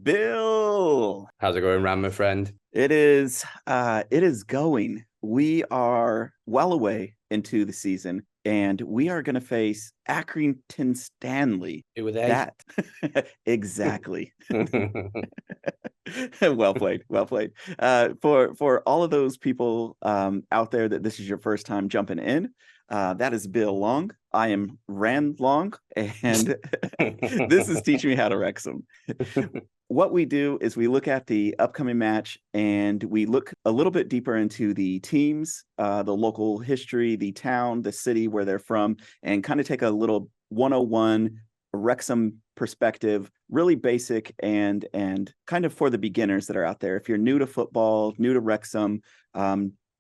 Bill. How's it going, Ram, my friend? It is going. We are well away into the season, and we are going to face Accrington Stanley. Who were they? That exactly. Well played, well played. For all of those people out there that this is your first time jumping in, that is Bill Long. I am Rand Long, and this is Teach Me How to Wrexham. What we do is we look at the upcoming match and we look a little bit deeper into the teams, the local history, the town, the city where they're from, and kind of take a little 101 Wrexham perspective, really basic and kind of for the beginners that are out there. If you're new to football, new to Wrexham,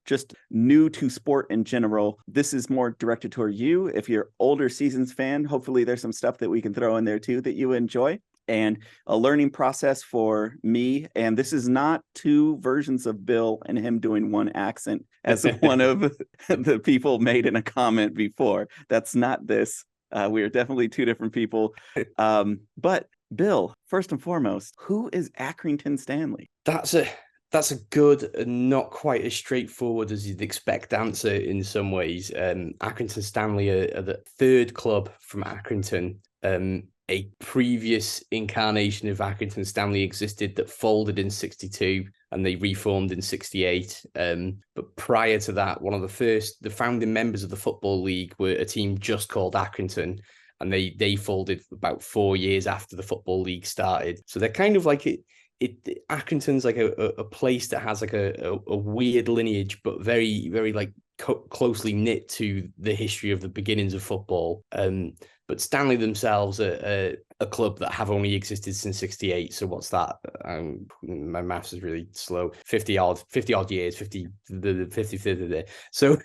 just new to sport in general, this is more directed toward you. If you're older seasons fan, hopefully there's some stuff that we can throw in there too that you enjoy. And a learning process for me. And this is not two versions of Bill and him doing one accent, as one of the people made in a comment before. That's not this. We are definitely two different people. But Bill, first and foremost, who is Accrington Stanley? That's a good and not quite as straightforward as you'd expect answer in some ways. Accrington Stanley are the third club from Accrington. A previous incarnation of Accrington Stanley existed that folded in 62 and they reformed in 68. But prior to that, one of the founding members of the Football League were a team just called Accrington, and they folded about 4 years after the Football League started. So they're kind of like Accrington's like a place that has like a weird lineage, but very, very like closely knit to the history of the beginnings of football. But Stanley themselves are a club that have only existed since 68. So what's that? My maths is really slow. 50 odd years, 50. So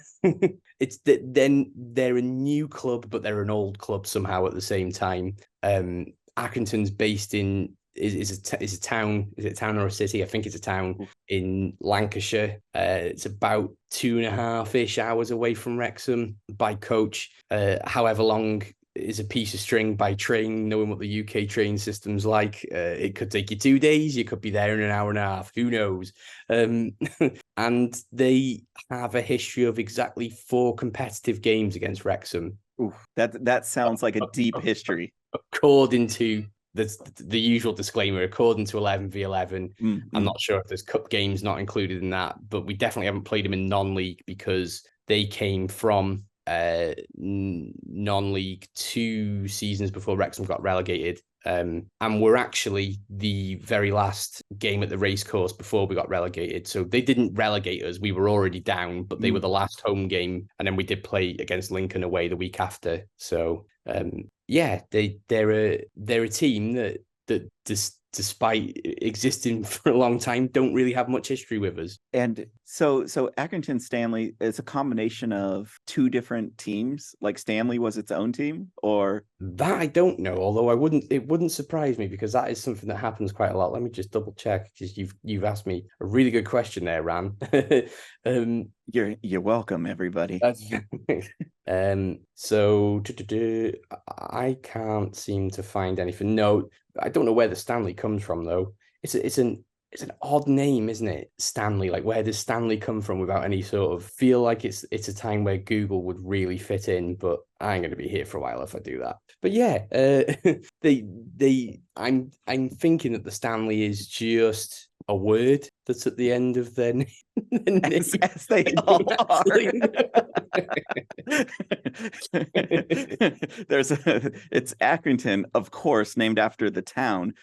then they're a new club, but they're an old club somehow at the same time. Accrington's based in is a town. Is it a town or a city? I think it's a town in Lancashire. It's about 2.5-ish hours away from Wrexham by coach. However long is a piece of string by train, knowing what the UK train system's like. It could take you 2 days. You could be there in an hour and a half. Who knows? And they have a history of exactly 4 competitive games against Wrexham. Ooh, that sounds like a deep history. According to the usual disclaimer, according to 11v11, I'm not sure if there's cup games not included in that, but we definitely haven't played them in non-league because they came from non-league 2 seasons before Wrexham got relegated, and we're actually the very last game at the racecourse before we got relegated. So they didn't relegate us, we were already down, but they were the last home game, and then we did play against Lincoln away the week after. So yeah, they're a team that despite existing for a long time, don't really have much history with us. And so Accrington Stanley is a combination of 2 different teams. Like Stanley was its own team, or that I don't know. Although it wouldn't surprise me because that is something that happens quite a lot. Let me just double check because you've asked me a really good question there, Ram. You're welcome, everybody. So I can't seem to find anything. No, I don't know where the Stanley comes from though. It's an odd name, isn't it? Stanley. Like, where does Stanley come from without any sort of feel like it's a time where Google would really fit in, but I ain't gonna be here for a while if I do that. But yeah, I'm thinking that the Stanley is just a word that's at the end of their name. As they all are. It's Accrington, of course, named after the town,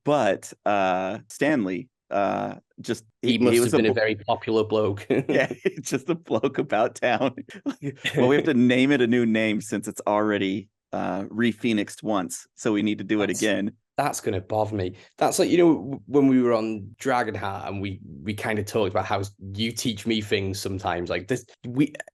but Stanley, he must have been a very popular bloke. Yeah, just a bloke about town. Well, we have to name it a new name since it's already re-phoenixed once, so we need to do it again. That's going to bother me. That's like, when we were on Dragonheart and we kind of talked about how you teach me things sometimes like this.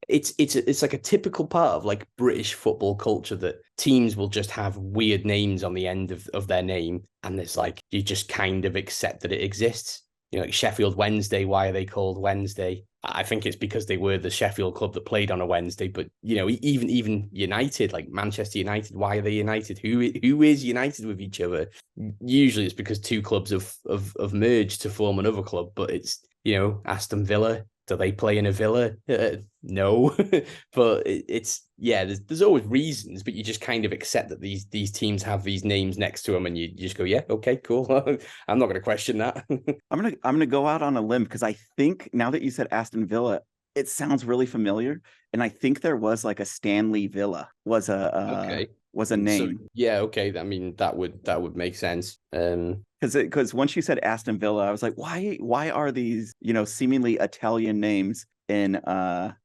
It's like a typical part of like British football culture that teams will just have weird names on the end of their name. And it's like, you just kind of accept that it exists. Like Sheffield Wednesday, why are they called Wednesday? I think it's because they were the Sheffield club that played on a Wednesday. But even United, like Manchester United, why are they United? Who is united with each other? Usually, it's because two clubs have merged to form another club. But it's Aston Villa. Do they play in a villa? No, but there's always reasons, but you just kind of accept that these teams have these names next to them, and you just go, yeah, okay, cool. I'm not going to question that. I'm gonna go out on a limb because I think now that you said Aston Villa, it sounds really familiar, and I think there was like a Stanley Villa was a name. So, yeah, okay. I mean, that would make sense. Because once you said Aston Villa, I was like, why are these seemingly Italian names in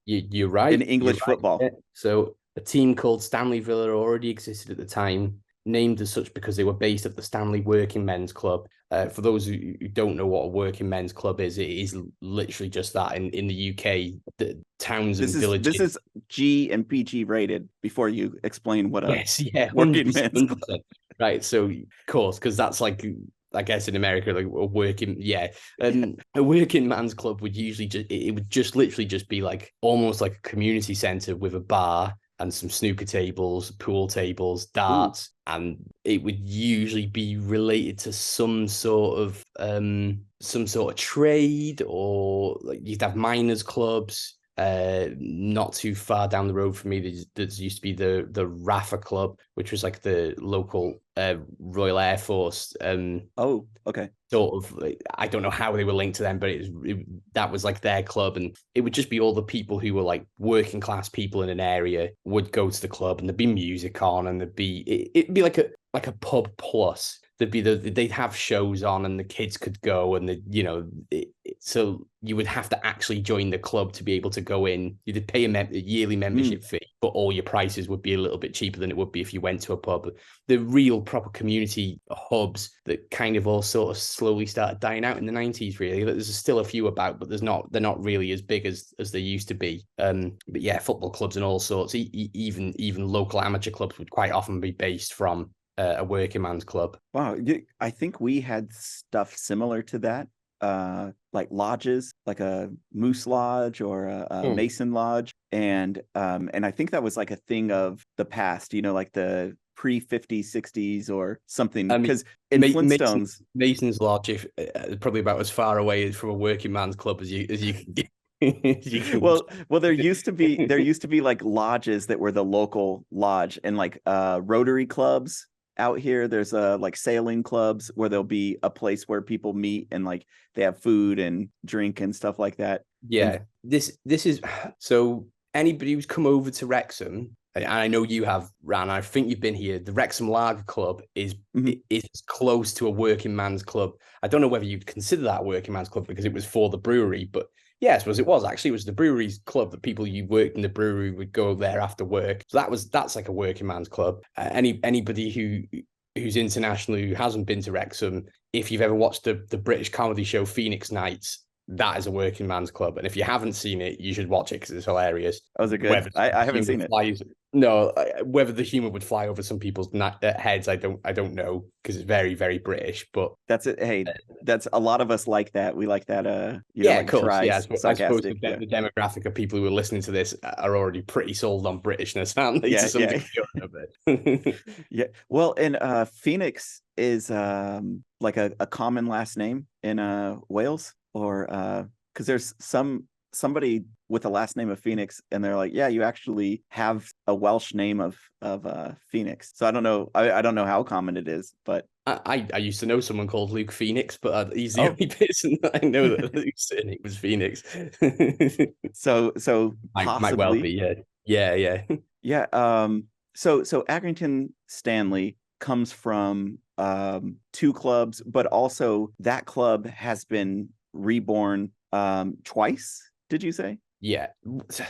you're right in English football? Yeah. So a team called Stanley Villa already existed at the time, named as such because they were based at the Stanley Working Men's Club. For those who don't know what a working men's club is, it is literally just that in the UK, the towns and villages. This is G and PG rated before you explain what a working men's club. Right, so of course, because that's like, I guess in America, like a working man's club would usually just literally just be like almost like a community center with a bar and some snooker tables, pool tables, darts, and it would usually be related to some sort of trade, or like you'd have miners' clubs. Not too far down the road from me, there used to be the Rafa Club, which was like the local Royal Air Force. Oh, okay. Sort of, like, I don't know how they were linked to them, but that was like their club, and it would just be all the people who were like working class people in an area would go to the club, and there'd be music on, and it'd be like a pub plus. They'd have shows on, and the kids could go, and so you would have to actually join the club to be able to go in. You'd pay a yearly membership fee, but all your prices would be a little bit cheaper than it would be if you went to a pub. The real proper community hubs that kind of all sort of slowly started dying out in the 90s, really. There's still a few about, but they're not really as big as they used to be. But yeah, football clubs and all sorts, even local amateur clubs would quite often be based from a working man's club. Wow, I think we had stuff similar to that, like lodges, like a Moose Lodge or a Mason Lodge, and I think that was like a thing of the past, like the pre-50s, 60s or something. Because in Flintstones, Mason's Lodge probably about as far away from a working man's club as you can get. well there used to be like lodges that were the local lodge, and like Rotary clubs out here. There's like sailing clubs where there'll be a place where people meet and like they have food and drink and stuff like that. Yeah, this is so anybody who's come over to Wrexham, and I know you have, Ran, I think you've been here, the Wrexham Lager Club is close to a working man's club. I don't know whether you'd consider that a working man's club because it was for the brewery, but yeah, I suppose it was. Actually, it was the brewery's club that people who worked in the brewery would go there after work. So that's like a working man's club. Anybody who's international who hasn't been to Wrexham, if you've ever watched the British comedy show Phoenix Nights, that is a working man's club. And if you haven't seen it, you should watch it because it's hilarious. Oh, is it good? I haven't seen it. No, whether the humor would fly over some people's heads, I don't know, because it's very, very British. But that's it. Hey, that's a lot of us like that. We like that. Of course. Yeah, I suppose the demographic of people who are listening to this are already pretty sold on Britishness, aren't they? Yeah. Well, and Phoenix is like a common last name in Wales, or because there's somebody with the last name of Phoenix, and they're like, yeah, you actually have a Welsh name of Phoenix. So I don't know. I don't know how common it is, but I used to know someone called Luke Phoenix, but he's the only person that I know that Luke's surname was Phoenix. so might well be, yeah. So Accrington Stanley comes from two clubs, but also that club has been reborn twice. Did you say? Yeah,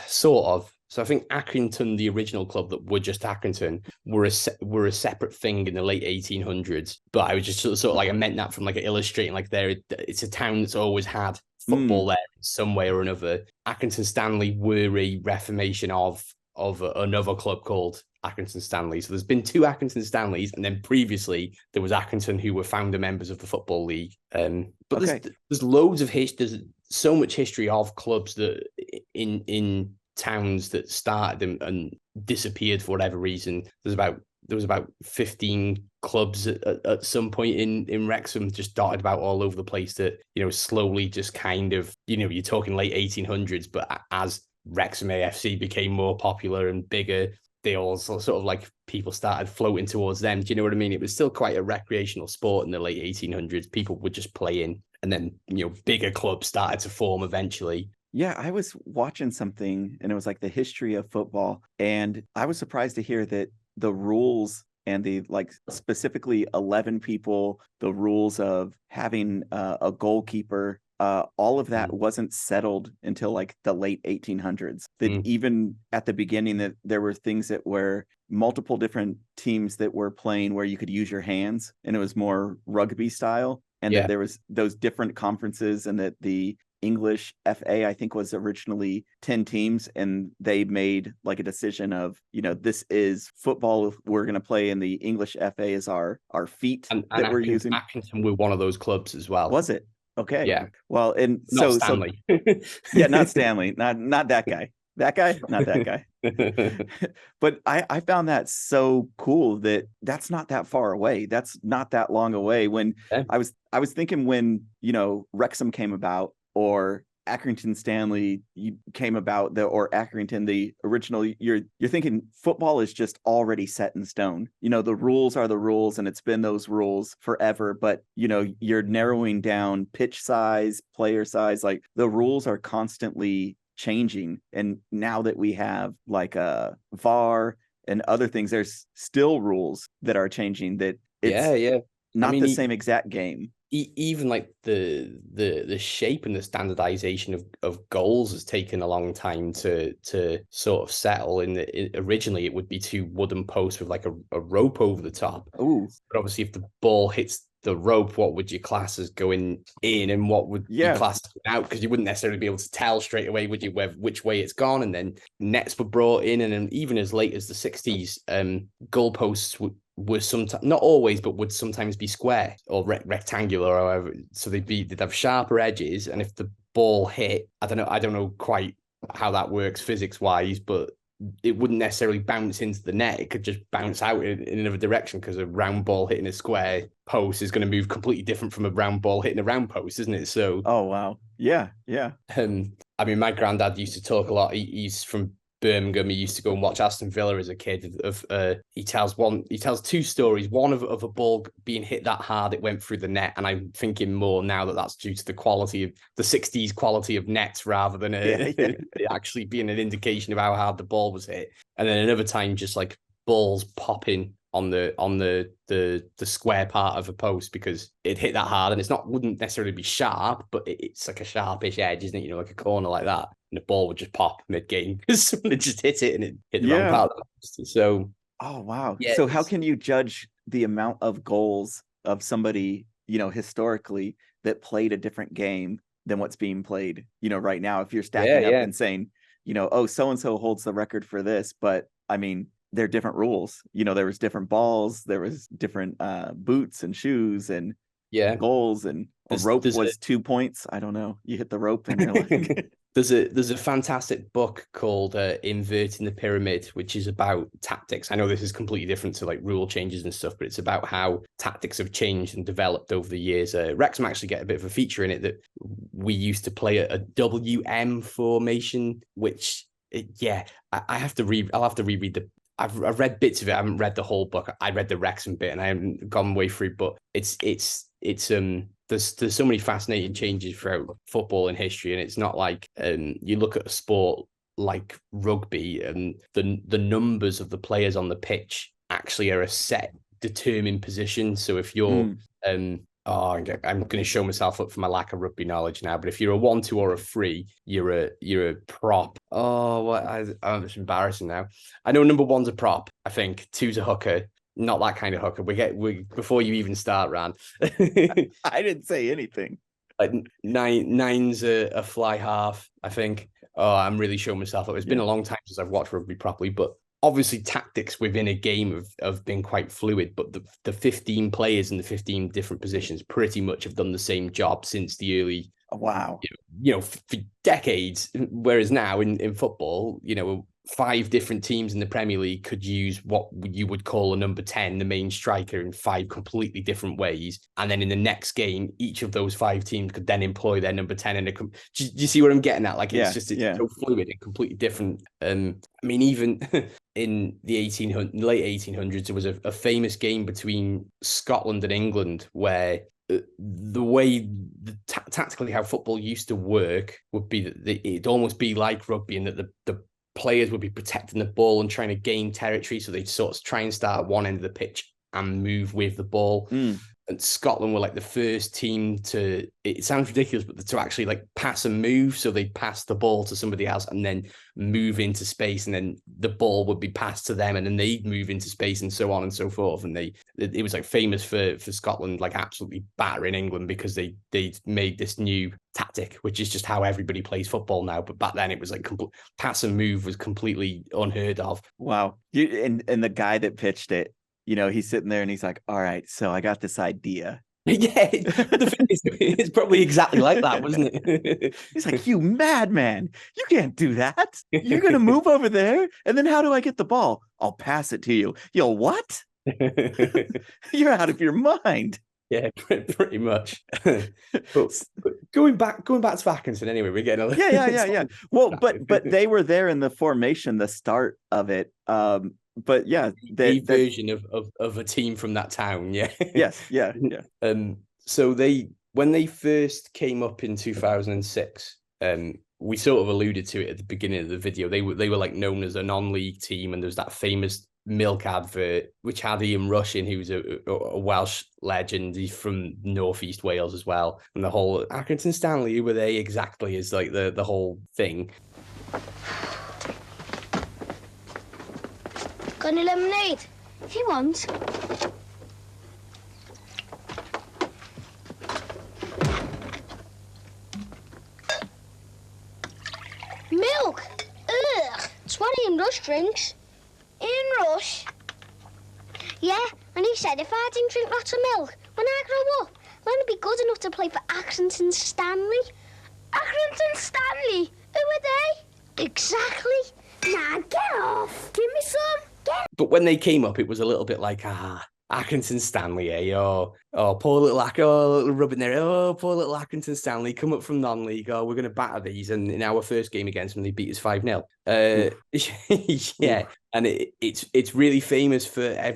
sort of. So I think Accrington, the original club that were just Accrington, were a separate thing in the late 1800s. But I was just sort of like, I meant that from like illustrating like it's a town that's always had football there in some way or another. Accrington Stanley were a reformation of another club called Accrington Stanley. So there's been two Accrington Stanleys, and then previously there was Accrington, who were founder members of the Football League. But there's loads of history. so much history of clubs that in towns that started and disappeared for whatever reason. There was about 15 clubs at some point in Wrexham, just dotted about all over the place, that, slowly just kind of, you're talking late 1800s, but as Wrexham AFC became more popular and bigger, they all sort of like people started floating towards them. Do you know what I mean? It was still quite a recreational sport in the late 1800s. People would just play in, and then, bigger clubs started to form eventually. Yeah, I was watching something and it was like the history of football. And I was surprised to hear that the rules and the like specifically 11 people, the rules of having a goalkeeper, all of that wasn't settled until like the late 1800s. That even at the beginning, that there were things that were multiple different teams that were playing where you could use your hands, and it was more rugby style, and that there was those different conferences, and that the English FA, I think, was originally 10 teams, and they made like a decision of, this is football we're going to play, and the English FA is our feet and that we're using. Accrington were one of those clubs as well. Was it? Okay. Yeah. Well, and not Stanley. Yeah, not Stanley. Not that guy. That guy? Not that guy. But I found that so cool that that's not that far away. That's not that long away. When I was thinking when, Wrexham came about, or Accrington Stanley came about, or Accrington, the original, you're thinking football is just already set in stone. The rules are the rules, and it's been those rules forever. But, you're narrowing down pitch size, player size, like the rules are constantly changing. And now that we have like a VAR and other things, there's still rules that are changing, that it's not the same exact game. Even like the shape and the standardization of goals has taken a long time to sort of settle. Originally it would be two wooden posts with like a rope over the top. Ooh. But obviously if the ball hits the rope, what would you class as going in, and what would be classed as out? Because you wouldn't necessarily be able to tell straight away, would you, which way it's gone. And then nets were brought in, and then even as late as the 60s, goalposts were sometimes, not always, but would sometimes be square or rectangular, or however. So they'd have sharper edges, and if the ball hit, I don't know quite how that works physics wise, but it wouldn't necessarily bounce into the net. It could just bounce out in another direction, because a round ball hitting a square post is going to move completely different from a round ball hitting a round post, isn't it? So, oh wow, yeah. I mean, my granddad used to talk a lot. He's from Birmingham. He used to go and watch Aston Villa as a kid. He tells two stories. One of a ball being hit that hard it went through the net, and I'm thinking more now that that's due to the quality of the 60s quality of nets, rather than it actually being an indication of how hard the ball was hit. And then another time, just like balls popping on the square part of a post because it hit that hard, and wouldn't necessarily be sharp, but it's like a sharpish edge, isn't it? Like a corner like that, and the ball would just pop mid-game because someone had just hit it and it hit the wrong part of the post. So, oh wow. Yeah, so how can you judge the amount of goals of somebody, historically, that played a different game than what's being played, right now? If you're stacking up and saying, oh, so-and-so holds the record for this, but I mean, there are different rules. There was different balls, there was different boots and shoes and goals, and a rope was 2 points. I don't know. You hit the rope and you're like... There's a fantastic book called Inverting the Pyramid, which is about tactics. I know this is completely different to like rule changes and stuff, but it's about how tactics have changed and developed over the years. Wrexham actually get a bit of a feature in it, that we used to play a WM formation, which I'll have to reread I've read bits of it. I haven't read the whole book. I read the Wrexham bit and I haven't gone way through, but it's there's so many fascinating changes throughout football and history, and it's not like you look at a sport like rugby and the numbers of the players on the pitch actually are a set determined position. So if you're I'm going to show myself up for my lack of rugby knowledge now, but if you're a 1-2 or a 3, you're a prop. It's embarrassing now. I know number 1's a prop. I think 2's a hooker. Not that kind of hooker. We before you even start, Ran. I didn't say anything. Like 9's a fly half, I think. Oh, I'm really showing myself up. It's been a long time since I've watched rugby properly, but obviously tactics within a game have been quite fluid, but the 15 players in the 15 different positions pretty much have done the same job since the early for decades. Whereas now in football, 5 different teams in the Premier League could use what you would call a number 10, the main striker, in 5 completely different ways. And then in the next game, each of those 5 teams could then employ their number 10. Do you see what I'm getting at? Like, it's so fluid and completely different. I mean, even in the late 1800s, there was a famous game between Scotland and England where the way tactically how football used to work would be that it'd almost be like rugby, and that the players would be protecting the ball and trying to gain territory. So they'd sort of try and start at one end of the pitch and move with the ball. And Scotland were like the first team to, it sounds ridiculous, but to actually like pass and move. So they'd pass the ball to somebody else and then move into space, and then the ball would be passed to them, and then they'd move into space, and so on and so forth. And it was like famous for Scotland like absolutely battering England because they made this new tactic, which is just how everybody plays football now. But back then it was like pass and move was completely unheard of. Wow. And the guy that pitched it, he's sitting there and he's like, all right, so I got this idea. Yeah, the thing is, it's probably exactly like that, wasn't it? He's like, you madman, you can't do that. You're going to move over there, and then how do I get the ball? I'll pass it to you. Yo, what? You're out of your mind. Yeah, pretty much. but going back to Accrington anyway, we're getting a little... Yeah. Well, but they were there in the formation, the start of it. But yeah, the version of a team from that town. Yeah. Yes. Yeah. So when they first came up in 2006, we sort of alluded to it at the beginning of the video. They were like known as a non-league team, and there's that famous milk advert which had Ian Rush in, who's a Welsh legend. He's from Northeast Wales as well, and the whole Accrington Stanley, who were they exactly, is like the whole thing. Got any lemonade? If you want. Milk! Ugh! It's what Ian Rush drinks. Ian Rush? Yeah, and he said if I didn't drink lots of milk when I grow up, I'm going to be good enough to play for Accrington Stanley. Accrington Stanley? Who are they? Exactly. Nah, get off. Give me some. But when they came up, it was a little bit like, Accrington Stanley, eh? Oh, poor little little rub in there. Oh, poor little Accrington Stanley, come up from non-league. Oh, we're going to batter these. And in our first game against them, they beat us 5-0. Yeah. And it's really famous for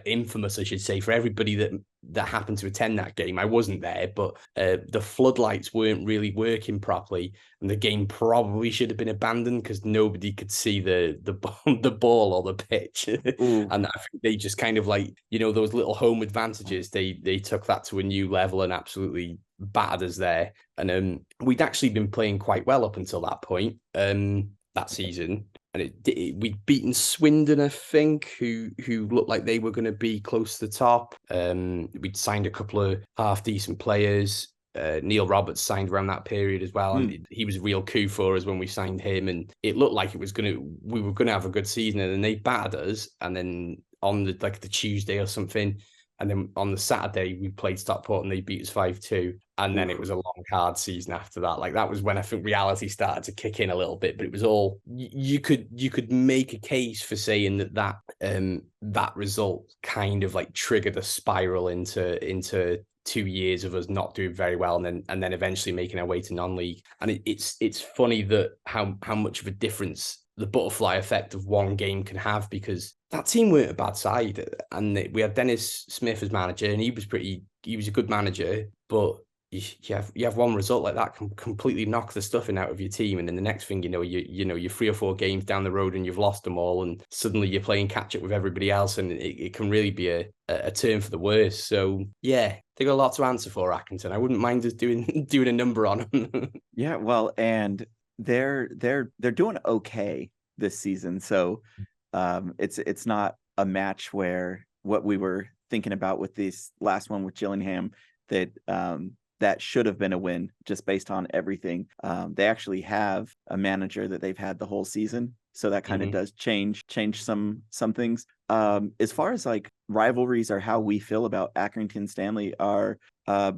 infamous, I should say, for everybody that happened to attend that game. I wasn't there, but the floodlights weren't really working properly, and the game probably should have been abandoned because nobody could see the ball or the pitch. And I think they just kind of like, those little home advantages, they took that to a new level and absolutely battered us there. And we'd actually been playing quite well up until that point, that season. And we'd beaten Swindon, I think, who looked like they were going to be close to the top. We'd signed a couple of half-decent players. Neil Roberts signed around that period as well. And he was a real coup for us when we signed him. And it looked like we were going to have a good season. And then they battered us. And then on the Tuesday or something, and then on the Saturday, we played Stockport and they beat us 5-2. And then it was a long, hard season after that. Like, that was when I think reality started to kick in a little bit. But it was all, you could make a case for saying that result kind of like triggered a spiral into 2 years of us not doing very well, and then eventually making our way to non-league. And it's funny that how much of a difference the butterfly effect of one game can have, because that team weren't a bad side, and we had Dennis Smith as manager, and he was a good manager, but you have one result like that can completely knock the stuffing out of your team, and then the next thing you're 3 or 4 games down the road and you've lost them all, and suddenly you're playing catch up with everybody else, and it can really be a turn for the worse. So yeah, they got a lot to answer for, Accrington. I wouldn't mind just doing a number on them. Yeah, well, and they're doing okay this season, so it's not a match where what we were thinking about with this last one with Gillingham, that should have been a win just based on everything. They actually have a manager that they've had the whole season, so that kind of does change some things. As far as like rivalries or how we feel about Accrington Stanley are,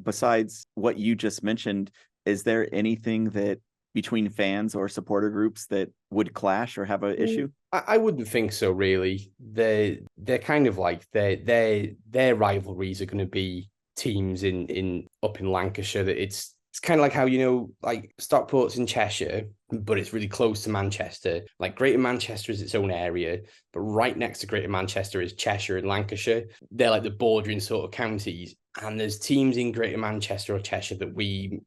besides what you just mentioned, is there anything that between fans or supporter groups that would clash or have an issue? I wouldn't think so, really. They're kind of like their rivalries are going to be teams up in Lancashire. That it's kind of like how, like Stockport's in Cheshire, but it's really close to Manchester. Like Greater Manchester is its own area, but right next to Greater Manchester is Cheshire and Lancashire. They're like the bordering sort of counties. And there's teams in Greater Manchester or Cheshire that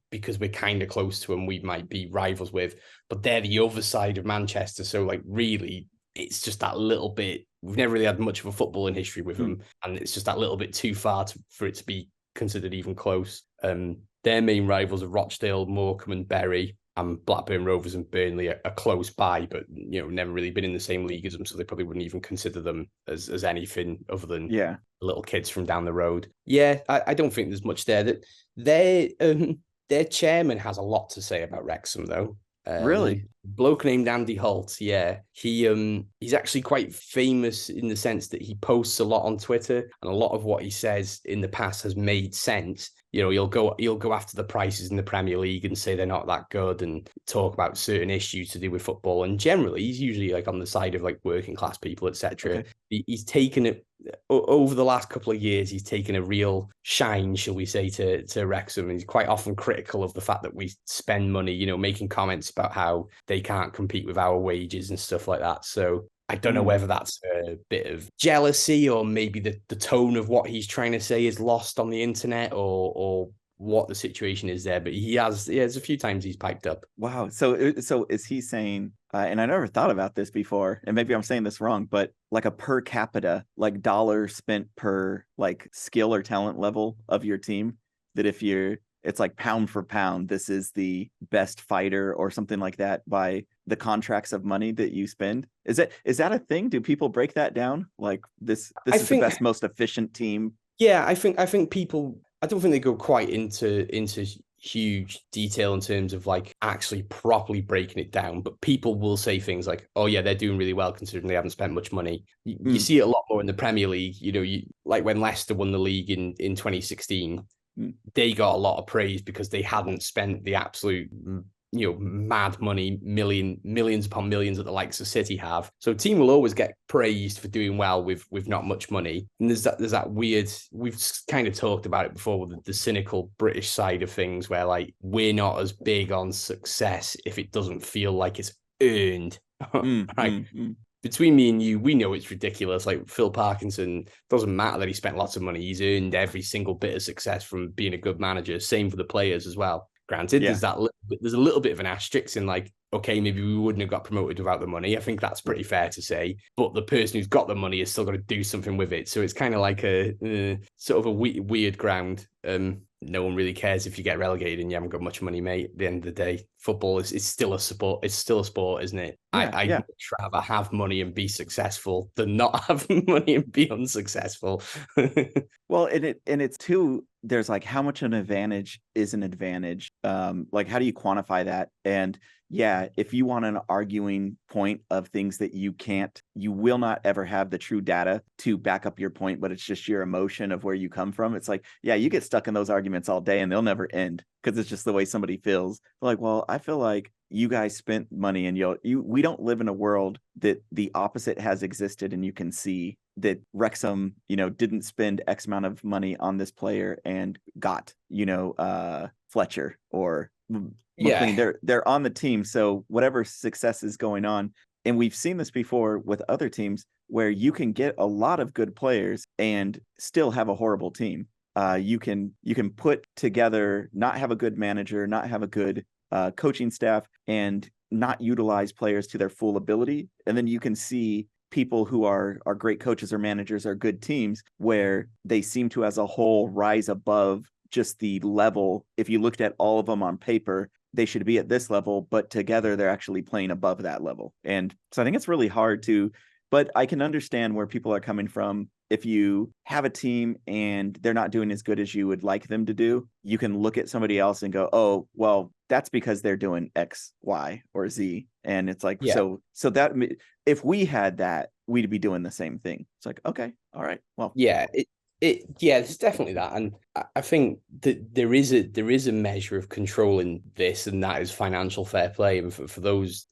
because we're kind of close to them, we might be rivals with, but they're the other side of Manchester. So like really, it's just that little bit. We've never really had much of a footballing history with them, and it's just that little bit too far for it to be considered even close. Their main rivals are Rochdale, Morecambe and Bury, and Blackburn Rovers and Burnley are close by, but never really been in the same league as them, so they probably wouldn't even consider them as anything other than little kids from down the road. Yeah, I don't think there's much there. That their chairman has a lot to say about Wrexham, though. Really? Bloke named Andy Holt, yeah. He's actually quite famous in the sense that he posts a lot on Twitter, and a lot of what he says in the past has made sense. He'll go after the prices in the Premier League and say they're not that good, and talk about certain issues to do with football. And generally, he's usually like on the side of like working class people, etc. Okay. He's taken it over the last couple of years. He's taken a real shine, shall we say, to Wrexham. And he's quite often critical of the fact that we spend money, making comments about how they can't compete with our wages and stuff like that. So I don't know whether that's a bit of jealousy, or maybe the tone of what he's trying to say is lost on the internet, or what the situation is there. But there's a few times he's piped up. Wow. So is he saying, and I never thought about this before, and maybe I'm saying this wrong, but like a per capita, like dollar spent per like skill or talent level of your team, that it's like pound for pound, this is the best fighter or something like that by the contracts of money that you spend? Is that a thing? Do people break that down? Like this is the best, most efficient team? Yeah, I think people, I don't think they go quite into huge detail in terms of like actually properly breaking it down, but people will say things like, oh yeah, they're doing really well considering they haven't spent much money. You see it a lot more in the Premier League. Like when Leicester won the league in 2016, they got a lot of praise because they hadn't spent the absolute mad money, millions upon millions that the likes of City have. So a team will always get praised for doing well with not much money. And there's that weird, we've kind of talked about it before, with the cynical British side of things, where like we're not as big on success if it doesn't feel like it's earned. Right. Between me and you, we know it's ridiculous. Like Phil Parkinson, doesn't matter that he spent lots of money. He's earned every single bit of success from being a good manager. Same for the players as well. Granted, there's a little bit of an asterisk in like, okay, maybe we wouldn't have got promoted without the money. I think that's pretty fair to say. But the person who's got the money has still got to do something with it. So it's kind of like a sort of a weird ground. No one really cares if you get relegated and you haven't got much money, mate. At the end of the day, football is still a sport. It's still a sport, isn't it? I'd much rather have money and be successful than not have money and be unsuccessful. Well, it's too, there's like how much an advantage is an advantage. Like how do you quantify that? And yeah, if you want an arguing point of things that you will not ever have the true data to back up your point, but it's just your emotion of where you come from. It's like, yeah, you get stuck in those arguments all day and they'll never end because it's just the way somebody feels. They're like, well, I feel like you guys spent money and we don't live in a world that the opposite has existed, and you can see that Wrexham, didn't spend X amount of money on this player and got, Fletcher or McLean. They're on the team. So whatever success is going on, and we've seen this before with other teams where you can get a lot of good players and still have a horrible team. You can put together, not have a good manager, not have a good coaching staff, and not utilize players to their full ability. And then you can see people who are great coaches or managers are good teams where they seem to, as a whole, rise above just the level. If you looked at all of them on paper, they should be at this level, but together they're actually playing above that level. And so I think it's really hard but I can understand where people are coming from. If you have a team and they're not doing as good as you would like them to do, you can look at somebody else and go, oh, well, that's because they're doing X, Y, or Z. And it's like, so that if we had that, we'd be doing the same thing. It's like, okay, all right, well. Yeah, There's definitely that, and I think that there is a measure of control in this, and that is financial fair play. And for those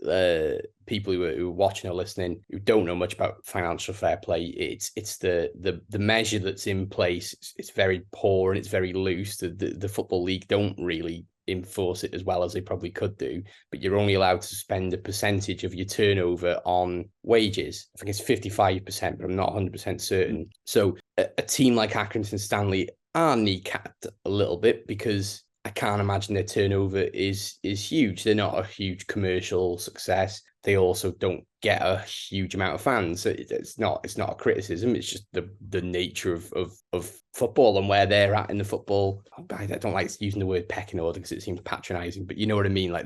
people who are watching or listening who don't know much about financial fair play, it's the measure that's in place. It's very poor and it's very loose. The Football League don't really enforce it as well as they probably could do, but you're only allowed to spend a percentage of your turnover on wages. I think it's 55%, but I'm not 100% certain. So a team like Accrington Stanley are kneecapped a little bit because I can't imagine their turnover is huge. They're not a huge commercial success. They also don't get a huge amount of fans. It's not a criticism. It's just the nature of football and where they're at in the football. I don't like using the word pecking order because it seems patronizing, but you know what I mean. Like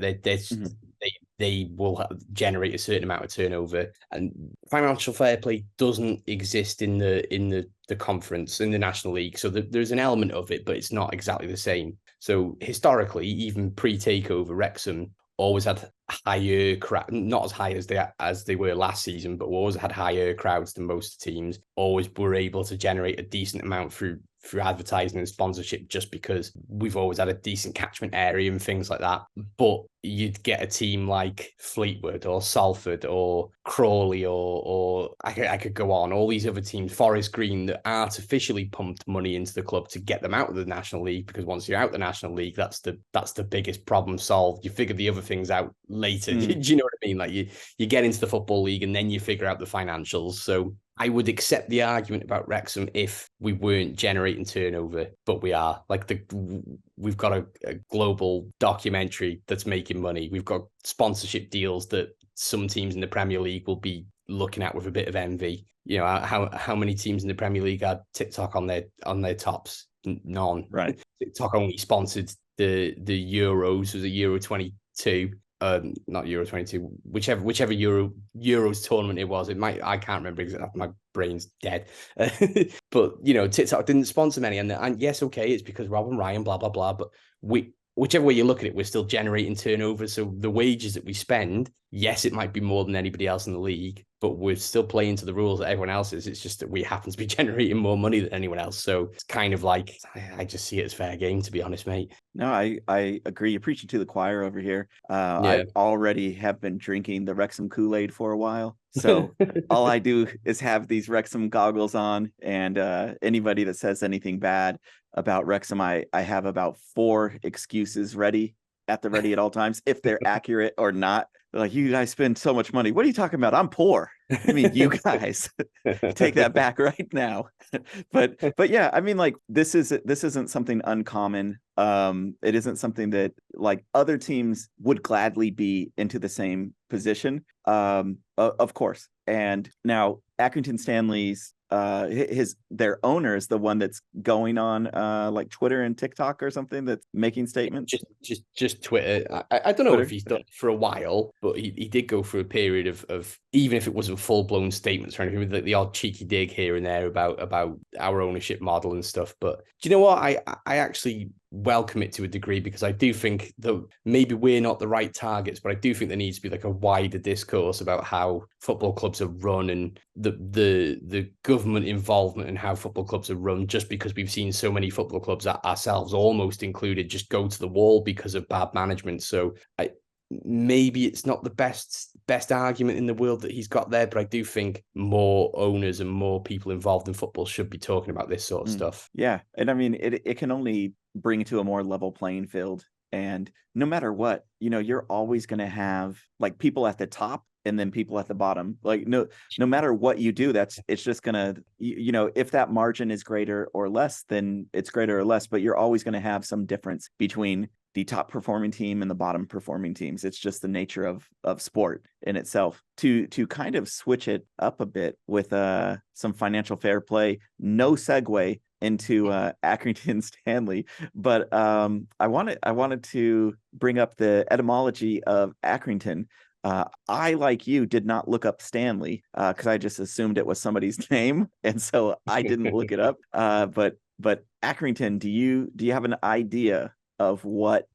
they will generate a certain amount of turnover, and financial fair play doesn't exist in the conference, in the National League. So there's an element of it, but it's not exactly the same. So historically, even pre-takeover, Wrexham always had higher crowd, not as high as they were last season, but always had higher crowds than most teams. Always were able to generate a decent amount through advertising and sponsorship, just because we've always had a decent catchment area and things like that. But you'd get a team like Fleetwood or Salford or Crawley or I could go on, all these other teams, Forest Green, that artificially pumped money into the club to get them out of the National League, because once you're out the National League, that's the biggest problem solved. You figure the other things out later. Do you know what I mean? Like you get into the Football League and then you figure out the financials. So I would accept the argument about Wrexham if we weren't generating turnover, but we are. Like we've got a global documentary that's making money. We've got sponsorship deals that some teams in the Premier League will be looking at with a bit of envy. You know, how many teams in the Premier League had TikTok on their tops? None. Right. TikTok only sponsored the Euros. Was a Euro 22. Not Euro 22, whichever Euros tournament it was. I can't remember exactly. My brain's dead. But you know, TikTok didn't sponsor many, and yes, okay, it's because Rob and Ryan, blah blah blah. But whichever way you look at it, we're still generating turnover. So the wages that we spend, yes, it might be more than anybody else in the league, but we're still playing to the rules that everyone else is. It's just that we happen to be generating more money than anyone else. So it's kind of like, I just see it as fair game, to be honest, mate. No, I agree. You're preaching to the choir over here. I already have been drinking the Wrexham Kool-Aid for a while. So all I do is have these Wrexham goggles on, and anybody that says anything bad about Wrexham, I have about 4 excuses ready at all times, if they're accurate or not. They're like, you guys spend so much money. What are you talking about? I'm poor. I mean, you guys take that back right now. But yeah, I mean, like this isn't something uncommon. It isn't something that like other teams would gladly be into the same position. Of course. And now Accrington Stanley's their owner is the one that's going on like Twitter and TikTok or something, that's making statements. Just Twitter. I don't know Twitter. if he's done it for a while, but he did go through a period of even if it wasn't full-blown statements or anything, with the odd cheeky dig here and there about our ownership model and stuff. But do you know what? I actually welcome it to a degree, because I do think that maybe we're not the right targets, but I do think there needs to be like a wider discourse about how football clubs are run and the government involvement in how football clubs are run, just because we've seen so many football clubs, ourselves almost included, just go to the wall because of bad management. So maybe it's not the best argument in the world that he's got there, but I do think more owners and more people involved in football should be talking about this sort of stuff. Yeah. And I mean, it can only bring it to a more level playing field. And no matter what, you know, you're always going to have like people at the top and then people at the bottom. Like no matter what you do, it's just going to, you know, if that margin is greater or less, then it's greater or less, but you're always going to have some difference between the top performing team and the bottom performing teams. It's just the nature of sport in itself. To kind of switch it up a bit with some financial fair play, no segue into Accrington Stanley, but I wanted to bring up the etymology of Accrington. I, like you, did not look up Stanley because I just assumed it was somebody's name, and so I didn't look it up. But Accrington, do you have an idea of what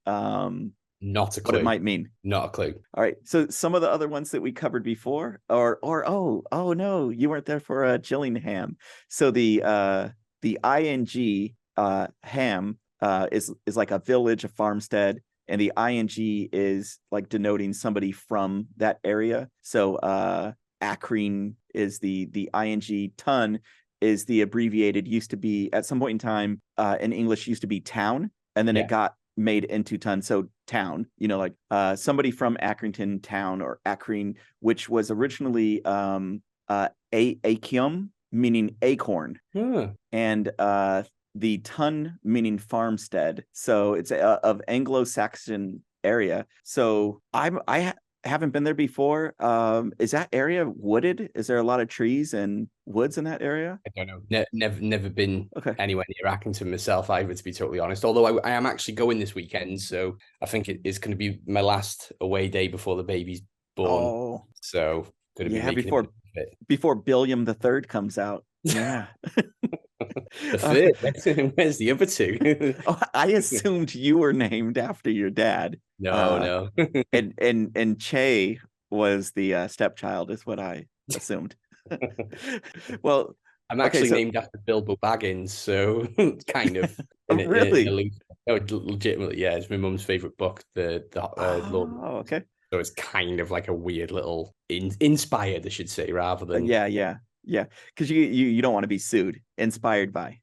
Not a clue. What it might mean? Not a clue. All right. So some of the other ones that we covered before, or oh no, you weren't there for Gillingham. So the the ing ham is like a village, a farmstead, and the ing is like denoting somebody from that area. So Accrington is the ing. Ton is the abbreviated, used to be at some point in time in English used to be town, and then it got made into ton. So town, like somebody from Accrington town, or Accrington, which was originally akium, meaning acorn, and the ton meaning farmstead. So it's of Anglo-Saxon area. So I haven't been there before. Is that area wooded? Is there a lot of trees and woods in that area? I don't know. Never been anywhere near Accrington myself either, to be totally honest. Although I am actually going this weekend, so I think it is going to be my last away day before the baby's born. Oh, so going to be making before Billiam the Third comes out. Yeah. The third. Where's the other two? I assumed you were named after your dad. No. and Che was the stepchild, is what I assumed. Well, I'm actually named after Bilbo Baggins, so kind of. Really? Legitimately, yeah. It's my mum's favorite book, the Lord. Oh, okay. So it's kind of like a weird little inspired, I should say, rather than yeah. Because you don't want to be sued. Inspired by.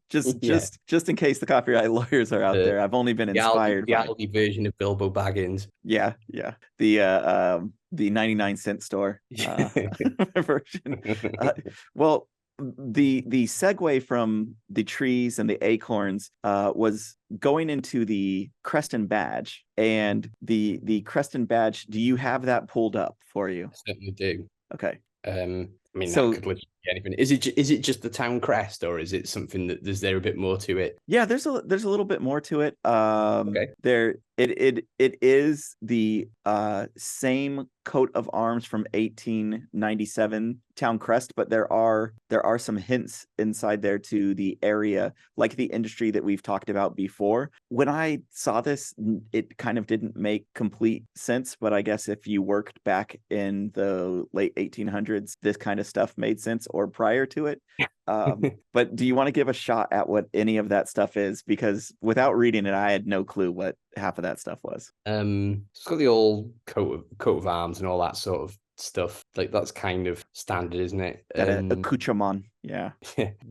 Just in case the copyright lawyers are out there. I've only been inspired by the Aldi version of Bilbo Baggins. Yeah. The 99-cent store version. Well, the segue from the trees and the acorns was going into the crest and badge, and the crest and badge. Do you have that pulled up for you? I certainly do. Okay. I mean, that could literally be anything. Is it just the town crest, or is it something that is there a bit more to it? Yeah, there's a little bit more to it. There it is the same coat of arms from 1897 town crest, but there are some hints inside there to the area, like the industry that we've talked about before. When I saw this, it kind of didn't make complete sense, but I guess if you worked back in the late 1800s, this kind of stuff made sense, or prior to it. But do you want to give a shot at what any of that stuff is? Because without reading it, I had no clue what half of that stuff was. It's got the old coat of arms and all that sort of stuff. Like, that's kind of standard, isn't it? Accoutrement. Yeah.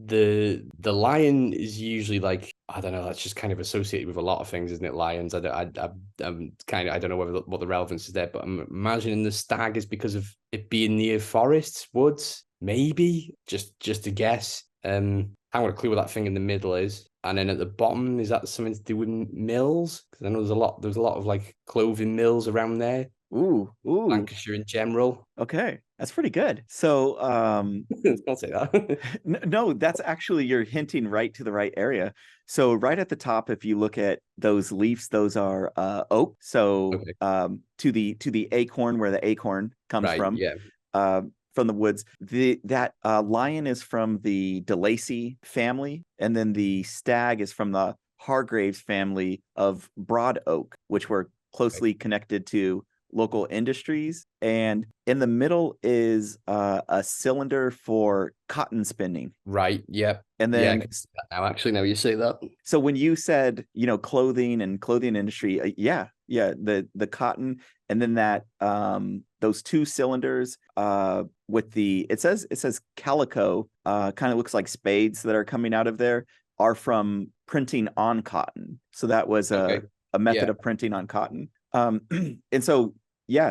The lion is usually like, I don't know, that's just kind of associated with a lot of things, isn't it? Lions. I'm kind of, I don't know what the relevance is there, but I'm imagining the stag is because of it being near forests, woods. Maybe just a guess. I haven't got a clue what that thing in the middle is. And then at the bottom, is that something to do with mills? Because I know there's a lot of like clothing mills around there. Ooh. Lancashire in general. Okay, that's pretty good. So don't say that. No, that's actually, you're hinting right to the right area. So right at the top, if you look at those leaves, those are oak. So to the acorn, where the acorn comes from. Yeah. From the woods. That lion is from the De Lacy family, and then the stag is from the Hargraves family of Broad Oak, which were closely connected to local industries. And in the middle is a cylinder for cotton spinning. Right. Yep. And then now you say that. So when you said, clothing and clothing industry, the cotton, and then that those two cylinders with it says calico, kind of looks like spades that are coming out of there, are from printing on cotton. So that was a method of printing on cotton. And so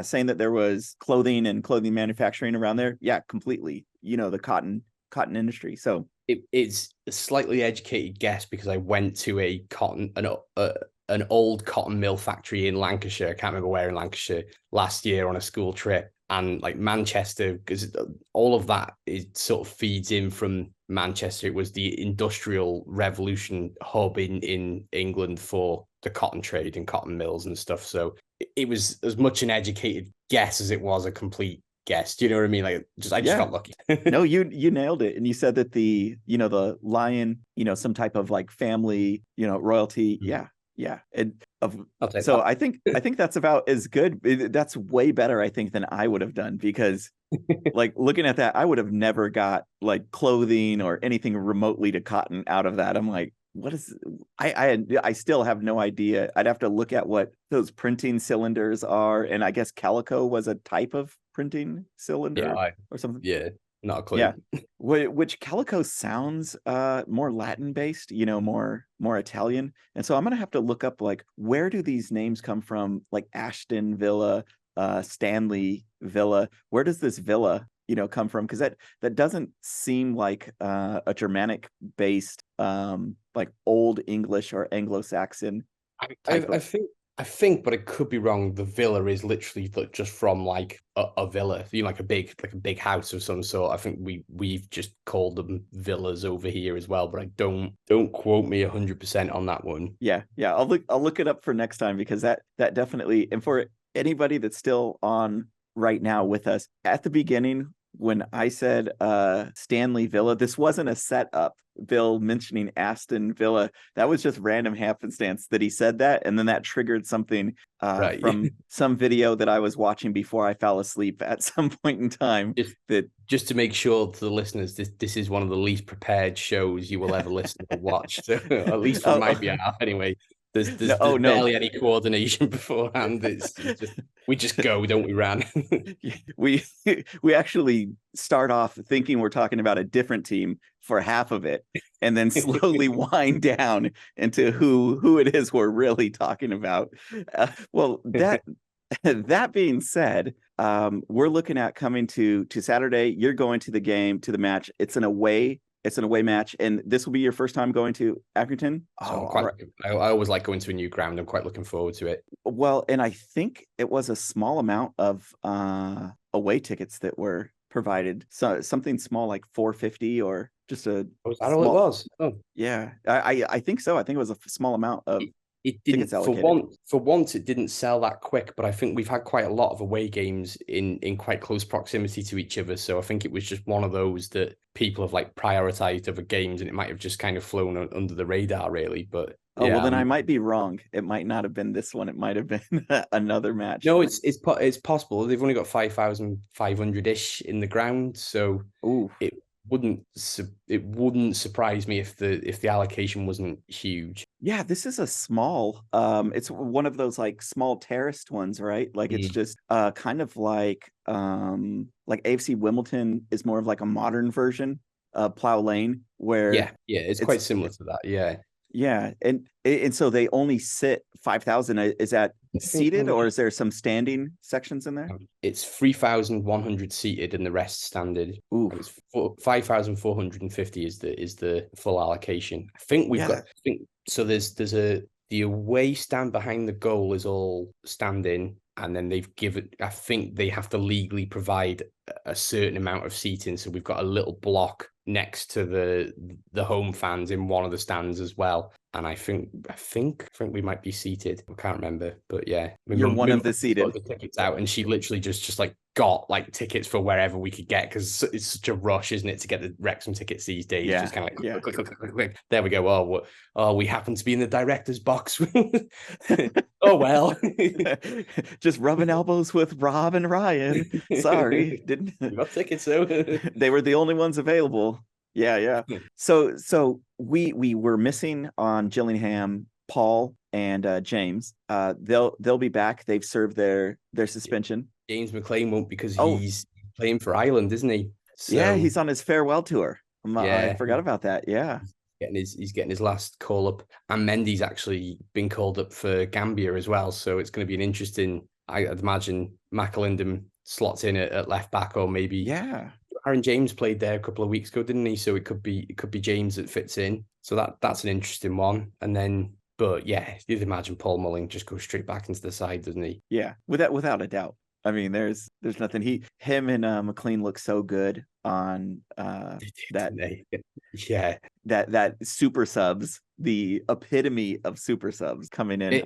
saying that there was clothing and clothing manufacturing around there, completely. The cotton industry. So it's a slightly educated guess, because I went to an old cotton mill factory in Lancashire. I can't remember where in Lancashire, last year on a school trip. And like Manchester, because all of that sort of feeds in from Manchester. It was the industrial revolution hub in England for the cotton trade and cotton mills and stuff. So it was as much an educated guess as it was a complete guess. Do you know what I mean? Like, I just got lucky. No, you nailed it. And you said that the lion, some type of like family, royalty. Yeah. Yeah. I'll take So that. I think that's about as good. That's way better, I think, than I would have done, because like looking at that, I would have never got like clothing or anything remotely to cotton out of that. I'm like, what is I still have no idea. I'd have to look at what those printing cylinders are, and I guess calico was a type of printing cylinder or something. Yeah, not a clue. Yeah. Which calico sounds more Latin based, more Italian. And so I'm gonna have to look up like, where do these names come from? Like Ashton Villa, Stanley Villa. Where does this villa, come from? Because that doesn't seem like a Germanic based like Old English or Anglo-Saxon type of. I think, but it could be wrong. The villa is literally just from like a villa, like a big house of some sort. I think we've just called them villas over here as well, but I don't quote me 100% on that one. Yeah. I'll look it up for next time, because that definitely, and for anybody that's still on right now with us, at the beginning when I said Stanley Villa, this wasn't a setup. Bill mentioning Aston Villa, that was just random happenstance that he said that, and then that triggered something from some video that I was watching before I fell asleep at some point in time. Just to make sure to the listeners, this is one of the least prepared shows you will ever listen or watch. So, at least from my behalf, anyway. There's barely any coordination beforehand. We just go, don't we, Ran? we actually start off thinking we're talking about a different team for half of it, and then slowly wind down into who it is we're really talking about. Well, that being said, we're looking at coming to Saturday. You're going to the match. It's an away match, and this will be your first time going to Accrington. So I always like going to a new ground. I'm quite looking forward to it. Well, and I think it was a small amount of away tickets that were provided. So something small like $4.50, or just a. Was that all it was? Oh, yeah. I think so. I think it was a small amount of. It didn't for once it didn't sell that quick, but I think we've had quite a lot of away games in quite close proximity to each other. So I think it was just one of those that people have like prioritized over games, and it might have just kind of flown under the radar, really. But well, then I might be wrong. It might not have been this one. It might have been another match. No, it's possible. They've only got 5,500-ish in the ground, so it wouldn't surprise me if the allocation wasn't huge. Yeah, this is a small. It's one of those like small terraced ones, right? Like it's just kind of like AFC Wimbledon is more of like a modern version of Plough Lane, where it's quite similar to that. Yeah, and so they only sit 5,000. Is that seated, or is there some standing sections in there? It's 3,100 seated and the rest standard. Ooh, 5,450 is the full allocation. I think we've got. So there's the away stand behind the goal is all standing, and then I think they have to legally provide a certain amount of seating. So we've got a little block next to the home fans in one of the stands as well. And I think we might be seated. I can't remember, but yeah, you're one of the seated. The tickets out, and she literally just like got like tickets for wherever we could get, because it's such a rush, isn't it, to get the Wrexham tickets these days? Yeah, just kind of like click. There we go. We happen to be in the director's box. Oh well, just rubbing elbows with Rob and Ryan. Sorry, didn't got tickets though. They were the only ones available. Yeah. So we were missing on Gillingham, Paul and James. They'll be back. They've served their suspension. James McLean won't, because he's playing for Ireland, isn't he? So, yeah, he's on his farewell tour. I forgot about that. Yeah. He's getting his last call up, and Mendy's actually been called up for Gambia as well. So it's going to be an interesting. I'd imagine McAlindon slots in at left back, or maybe Aaron James played there a couple of weeks ago, didn't he? So it could be James that fits in. So that's an interesting one. And then, but yeah, you'd imagine Paul Mulling just goes straight back into the side, doesn't he? Yeah, without a doubt. I mean, there's nothing. Him and McLean look so good on that. Yeah, that super subs, the epitome of super subs coming in.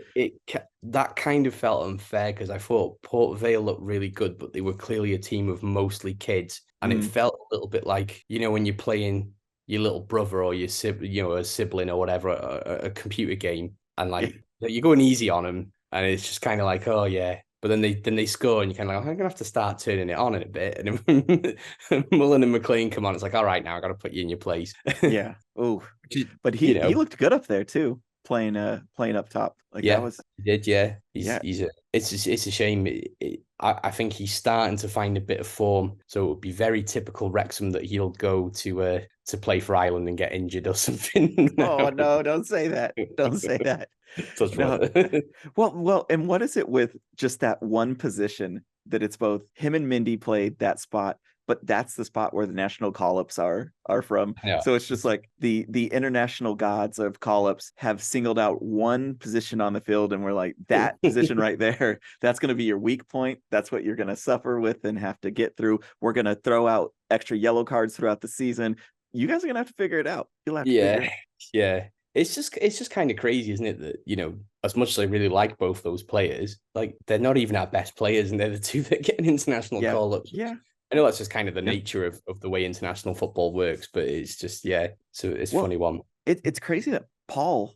That kind of felt unfair, because I thought Port Vale looked really good, but they were clearly a team of mostly kids, and it felt a little bit like, when you're playing your little brother or your a sibling or whatever, a computer game, and like you're going easy on them, and it's just kind of like, oh yeah. But then they score, and you're kind of like, I'm gonna have to start turning it on in a bit. And then Mullen and McLean come on, it's like, all right, now I got to put you in your place. Yeah. Oh, but he You know, looked good up there too, playing up top. Like that yeah, was he did. Yeah, yeah. it's a shame. I think he's starting to find a bit of form, so it would be very typical Wrexham that he'll go to play for Ireland and get injured or something. Oh no, don't say that. Don't say that. Touch No. wood. Well, and what is it with just that one position that it's both him and Mindy played that spot, but that's the spot where the national call-ups are from. Yeah. So it's just like the international gods of call-ups have singled out one position on the field, and we're like, that position right there, that's going to be your weak point. That's what you're going to suffer with and have to get through. We're going to throw out extra yellow cards throughout the season. You guys are going to have to figure it out. You'll have to figure it out. Yeah. It's just kind of crazy, isn't it? That, as much as I really like both those players, like they're not even our best players, and they're the two that get an international call-ups. Yeah. I know that's just kind of the nature of the way international football works, but it's just, so it's a funny one. It's crazy that Paul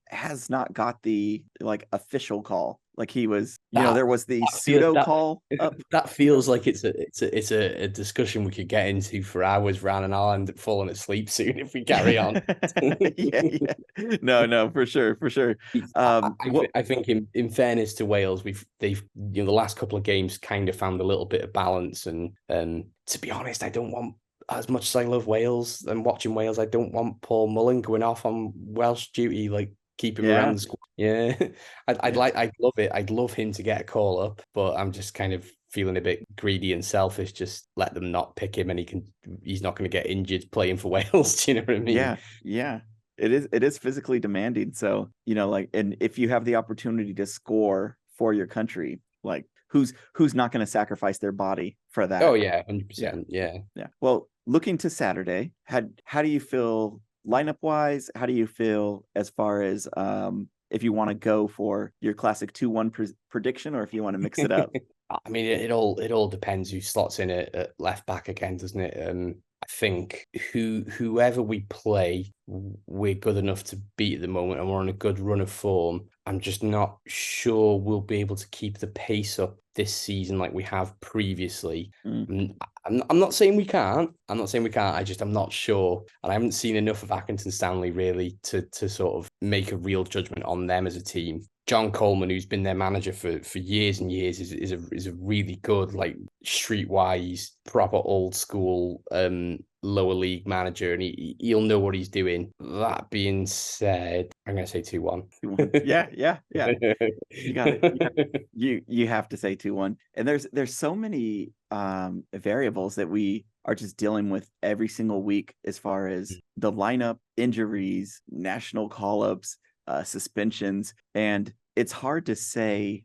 has not got the official call. Like he was, there was the pseudo call up. That feels like it's a discussion we could get into for hours, Ran, and I'll end up falling asleep soon if we carry on. yeah. No, for sure. I think in fairness to Wales, they've the last couple of games kind of found a little bit of balance, and to be honest, I don't want, as much as I love Wales and watching Wales, I don't want Paul Mullen going off on Welsh duty, like keep him around the squad. Yeah, I'd love it. I'd love him to get a call up, but I'm just kind of feeling a bit greedy and selfish. Just let them not pick him, and he's not going to get injured playing for Wales. Do you know what I mean? Yeah. It is physically demanding. So, and if you have the opportunity to score for your country, like who's not going to sacrifice their body for that? Oh yeah, 100%. Yeah. Well, looking to Saturday, how do you feel lineup wise? How do you feel as far as if you want to go for your classic 2-1 prediction, or if you want to mix it up? I mean, it all depends who slots in at left back again, doesn't it? I think whoever we play, we're good enough to beat at the moment, and we're on a good run of form. I'm just not sure we'll be able to keep the pace up this season like we have previously. I'm not saying we can't. I'm not sure. And I haven't seen enough of Accrington Stanley really to sort of make a real judgment on them as a team. John Coleman, who's been their manager for years and years, is a really good, like, streetwise, proper old school lower league manager, and he'll know what he's doing. That being said, I'm going to say 2-1. Yeah. You got it. You have to say 2-1. And there's so many variables that we are just dealing with every single week, as far as the lineup, injuries, national call-ups, suspensions, and it's hard to say,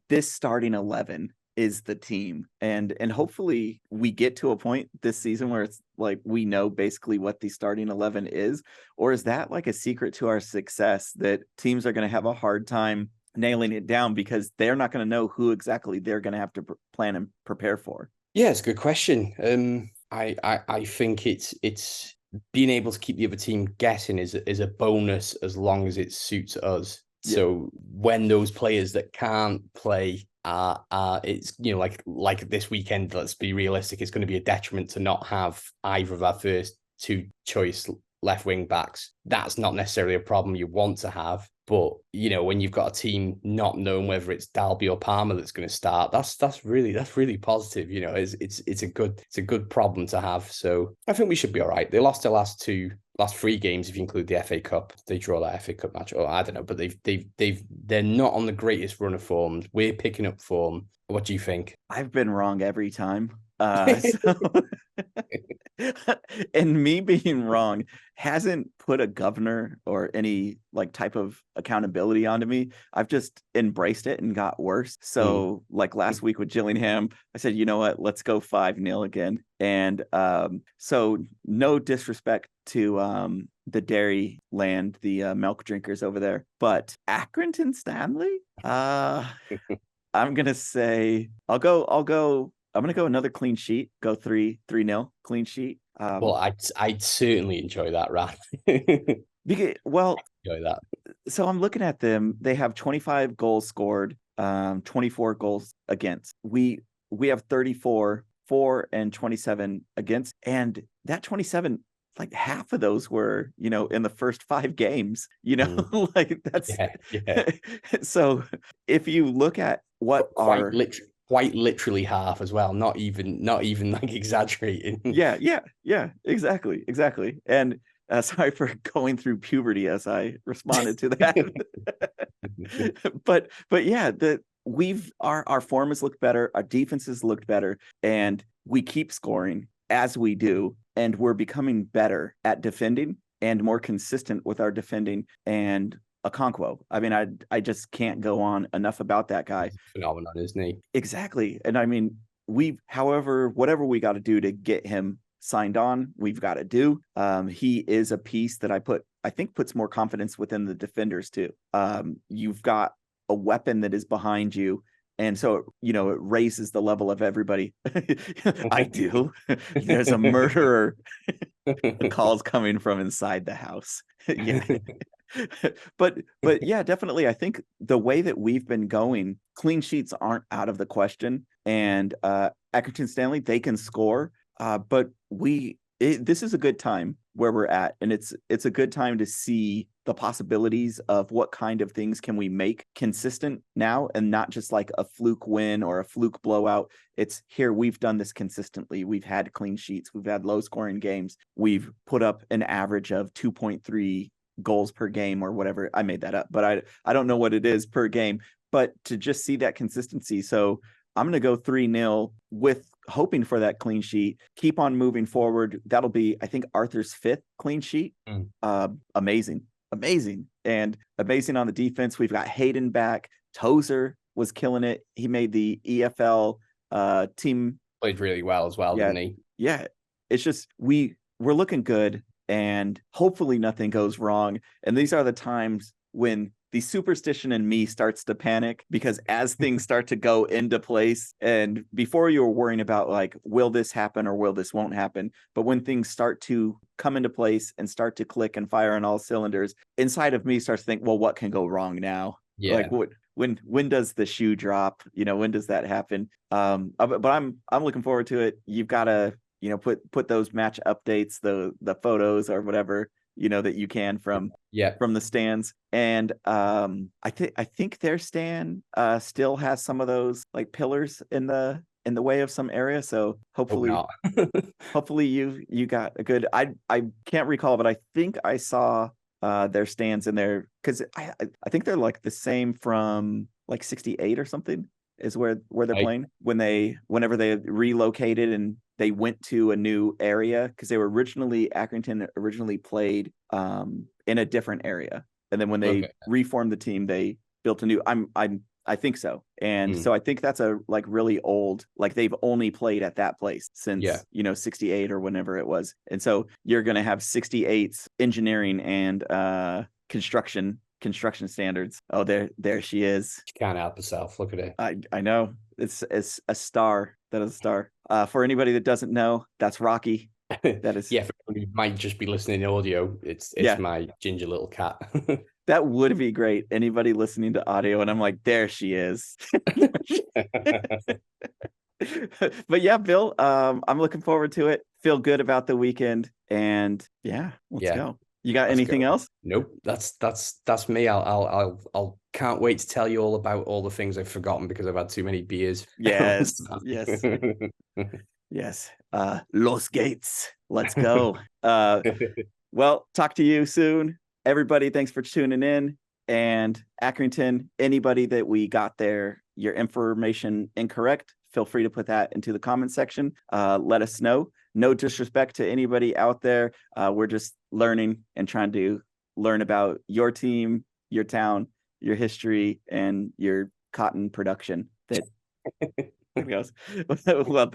this starting 11 is the team, and hopefully we get to a point this season where it's like we know basically what the starting 11 is. Or is that like a secret to our success that teams are going to have a hard time nailing it down because they're not going to know who exactly they're going to have to plan and prepare for? Yeah, it's a good question. I think it's being able to keep the other team guessing is a bonus, as long as it suits us. Yeah. So when those players that can't play it's like this weekend, let's be realistic, it's going to be a detriment to not have either of our first two choice left wing backs. That's not necessarily a problem you want to have. But, when you've got a team not knowing whether it's Dalby or Palmer that's going to start, that's really positive. It's a good problem to have. So I think we should be all right. They lost their last three games, if you include the FA Cup. They draw that FA Cup match, or I don't know, but they're not on the greatest run of form. We're picking up form. What do you think? I've been wrong every time. And me being wrong hasn't put a governor or any type of accountability onto me. I've just embraced it and got worse. So last week with Gillingham, I said, you know what, let's go 5-0 again. And so no disrespect to the dairy land, the milk drinkers over there, but Accrington Stanley, I'm gonna say I'm gonna go another clean sheet. Go 3-0 clean sheet. Well, I'd certainly enjoy that, Ran. Well, Enjoy that. so I'm looking at them. They have 25 goals scored, 24 goals against. We have 34, 4 and 27 against, and that 27, like half of those were, in the first 5 games, like that's Yeah. so if you look at what are quite literally half as well, not even like exaggerating. yeah, exactly. And sorry for going through puberty as I responded to that. but yeah, our form has looked better, our defenses looked better, and we keep scoring as we do, and we're becoming better at defending and more consistent with our defending. And Okonkwo, I mean, I just can't go on enough about that guy. Phenomenon, isn't he? Exactly. And I mean, whatever we got to do to get him signed on, we've got to do. He is a piece that I think puts more confidence within the defenders too. You've got a weapon that is behind you, and so it raises the level of everybody. I do. There's a murderer. The calls coming from inside the house. Yeah. but yeah, definitely. I think the way that we've been going, clean sheets aren't out of the question, and Accrington Stanley, they can score, but this is a good time where we're at, and it's a good time to see the possibilities of what kind of things can we make consistent now, and not just like a fluke win or a fluke blowout. It's here, we've done this consistently. We've had clean sheets, we've had low scoring games, we've put up an average of 2.3 goals per game or whatever. I made that up, but I don't know what it is per game, but to just see that consistency. So I'm going to go 3-0 with hoping for that clean sheet, keep on moving forward. That'll be, I think, Arthur's 5th clean sheet. Amazing. And amazing on the defense. We've got Hayden back. Tozer was killing it. He made the EFL team. Played really well as well, didn't he? Yeah. It's just, we're looking good, and hopefully nothing goes wrong. And these are the times when the superstition in me starts to panic, because as things start to go into place, and before you were worrying about like, will this happen or will this won't happen, but when things start to come into place and start to click and fire on all cylinders, inside of me starts to think, well, what can go wrong now? Yeah. Like when does the shoe drop? When does that happen? But I'm looking forward to it. You've got to put those match updates, the photos or whatever that you can from the stands. And I think their stand still has some of those like pillars in the way of some area, so hopefully you got a good, I can't recall, but I think I saw their stands in there, because I think they're like the same from like 68 or something is where they're playing whenever they relocated and they went to a new area, because they were Accrington originally played in a different area, and then when they reformed the team, they built a new. I think so, and so I think that's a like really old, like they've only played at that place since 68 or whenever it was, and so you're gonna have 68's engineering and construction standards. Oh, there she is. She can't help herself. Look at it. I know. It's a star. That is a star. For anybody that doesn't know, that's Rocky. That is. Yeah, for anyone who might just be listening in audio, it's my ginger little cat. That would be great. Anybody listening to audio, and I'm like, there she is. But yeah, Bill, I'm looking forward to it. Feel good about the weekend, and let's go. You got anything else? Nope. That's me. I'll can't wait to tell you all about all the things I've forgotten because I've had too many beers. Yes. Los Gates. Let's go. Well, talk to you soon. Everybody, thanks for tuning in. And Accrington, anybody that we got your information incorrect, feel free to put that into the comment section. Let us know. No disrespect to anybody out there. We're just learning and trying to learn about your team, your town, your history, and your cotton production. That goes. Well,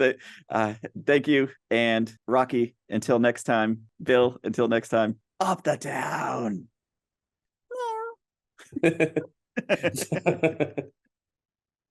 thank you. And Rocky, until next time. Bill, until next time. Up the town.